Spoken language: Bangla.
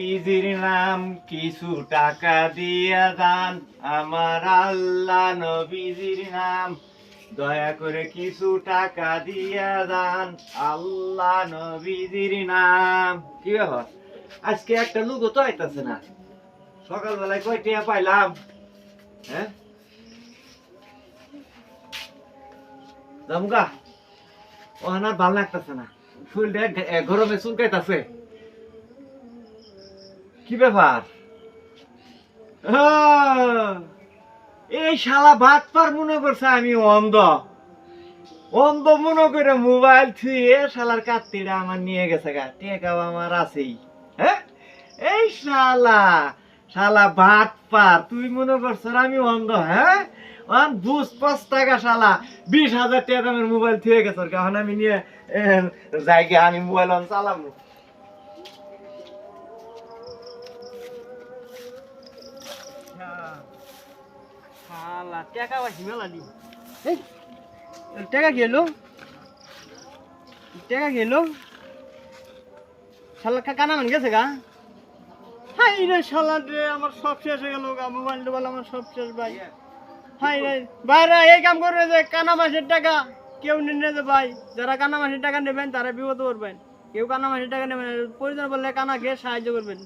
নবীজির নাম কিছু টাকা দিয়া দান আমার আল্লাহ নবীজির নাম দয়া করে কিছু টাকা দিয়া দান আল্লাহ নবীজির নাম। কি ব্যাপার আজকে একটা লোক তো আইতাছে না, সকালবেলায় কয় টাকা পাইলাম? হ্যাঁ জামুগা ও না ভাল লাগতেছে না, শরীরটা গরমে চুলকাইতাছে। কি ব্যাপার? এই শালা ভাত পার মনে করছে আমি অন্ধ, অন্ধ মনে করে মোবাইল থুয়ে শালার কাত্তিটা আমার নিয়ে গেছে গা, টেকাও আমার আছেই। হ্যাঁ এই শালা শালা ভাত পার, তুই মনে করছ আমি অন্ধ? হ্যাঁ বুঝ 5 টাকা শালা 20,000 টাকা দামের মোবাইল থুয়ে গেছে, এখন আমি নিয়ে যাই আমি মোবাইল চালাবো। টাকা পাইছি মেলা দি। টাকা খেলো, টাকা খেলো, শালা কানা মান গেছে গা। হাই রে শালা রে, আমার সব শেষ হয়ে গেল গা, মোবাইল টোবাইল আমার সব শেষ ভাই। হাই রে ভাইরা এই কাম করবে যে কানা মাসের টাকা কেউ নিয়ে যে ভাই, যারা কানা মাসের টাকা নেবেন তারা বিপদ করবেন, কেউ কানা মাসের টাকা নেবেন, প্রয়োজন বললে কানা খেয়ে সাহায্য করবেন।